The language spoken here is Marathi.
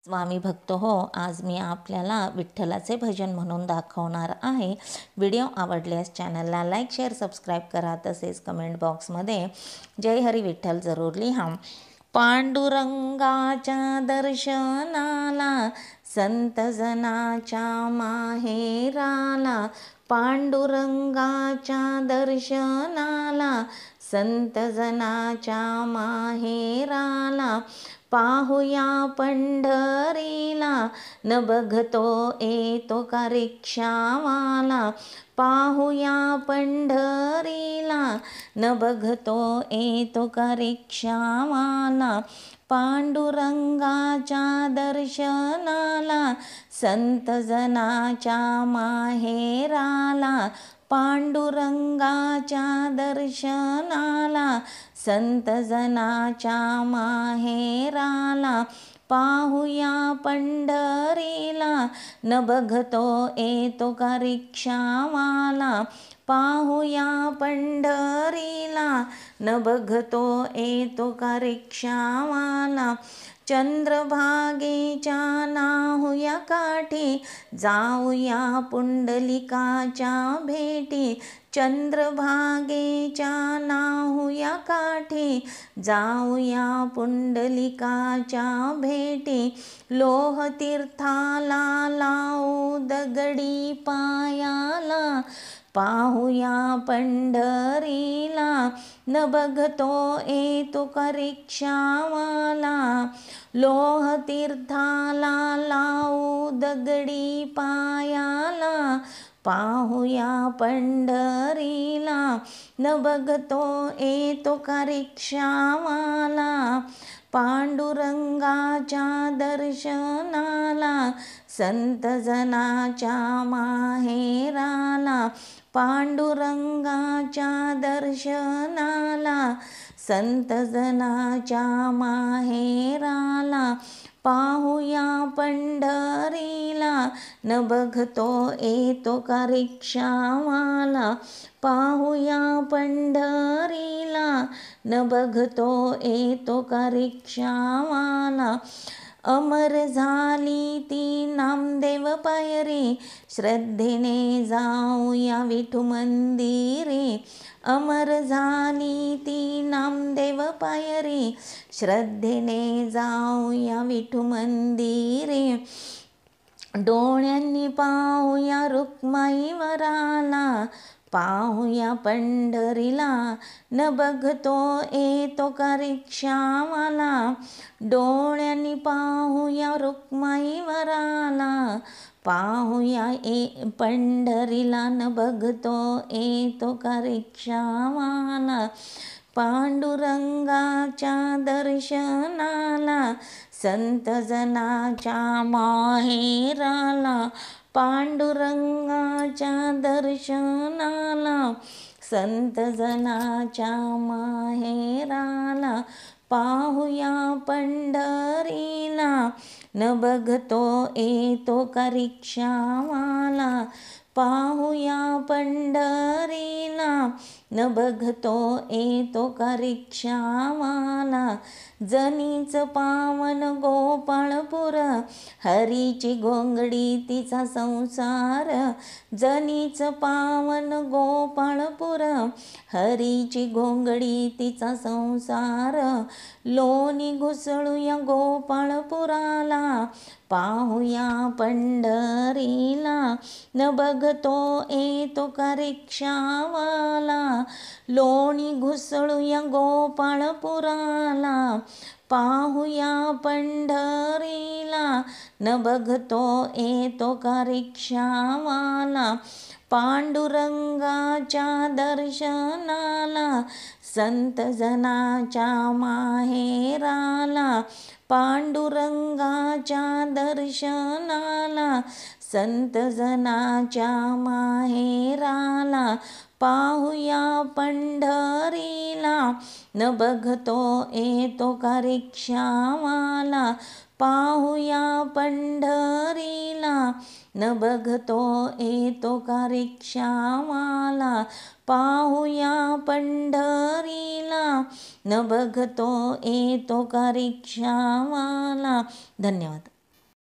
स्वामी भक्त हो, आज मी आपल्याला विठ्ठलाचे भजन म्हणून दाखवणार आहे। व्हिडिओ आवडल्यास चॅनलला लाईक, शेअर, सबस्क्राईब करा। तसेच कमेंट बॉक्समध्ये जय हरी विठ्ठल जरूर लिहा। पांडुरंगाच्या दर्शनाला संत जनाच्या माहेराला, पांडुरंगाच्या दर्शनाला संत जनाच्या माहेराला, पाहुया पंढरीला न बघतो येतो का रिक्षावाला, पाहुया पंढरीला न बघतो येतो का रिक्षावाला, पांडुरंगाच्या दर्शनाला संत जनाच्या माहेराला, पांडुरंगाच्या दर्शनाला संत जनाच्या माहेराला, पाहुया पंढरीला न बघतो येतो का रिक्षावाला, पाहुया पंढरीला न बघतो येतो का रिक्षावाला, चंद्रभागेच्या नाहुया काठी जाऊया पुंडलिकाच्या भेटी, चंद्रभागेच्या नाहुया काठी जाऊया पुंडलिकाच्या भेटी, लोहतीर्थाला लावू दगडी पायाला, पाहुया पंढरीला न बघतो येतो का रिक्षावाला, लोहतीर्थाला लावू दगडी पायाला, पाहुया पंढरीला न बघतो येतो का रिक्षावाला, पांडुरंगाच्या दर्शनाला संत जनाच्या माहेराला, पांडुरंगाच्या दर्शनाला संत जनाच्या माहेराला, पाहुया पंढरीला न बघतो येतो का रिक्षावाला, पाहुया पंढरीला न बघतो येतो का रिक्षावाला, अमर झाली ती नामदेव पायरी श्रद्धेने जाऊया विठू मंदिरे, अमर झाली ती नामदेव पायरी श्रद्धेने जाऊया विठू मंदिरे, डोळ्यांनी पाहुया रुक्माई वराला, पाहुया पंढरीला न बघतो येतो का रिक्षावाला, डोळ्यांनी पाहुया रुक्माई वराला, पाहुया पंढरीला न बघतो येतो का रिक्षावाला, पांडुरंगाच्या दर्शनाला संत जनाच्या माहेराला, पांडुरंगाच्या दर्शनाला संत जनाच्या माहेराला, पाहुया पंढरीला न बघतो येतो का रिक्षावाला, पाहुया पंढरीला न बघतो येतो का रिक्षावाला, जनीच पावन गोपाळपूर हरीची गोंगडी तिचा संसार, जनीच पावन गोपाळपूर हरीची गोंगडी तिचा संसार, लोणी घुसळूया गोपाळपुराला, पाहुया पंढरीला न बघतो येतो का रिक्षावाला, लोणी घुसळूया गोपाळपुराला, पाहुया पंढरीला न बघतो येतो का रिक्षावाला, पांडुरंगाच्या दर्शनाला संत जनाच्या माहेराला, पांडुरंगाच्या दर्शनाला संत जनाच्या माहेराला, पाहुया पंढरीला न बघतो येतो का रिक्षावाला, पाहुया पंढरीला न बघतो येतो का रिक्षावाला, पाहुया पंढरीला न बघतो येतो का रिक्षावाला। धन्यवाद।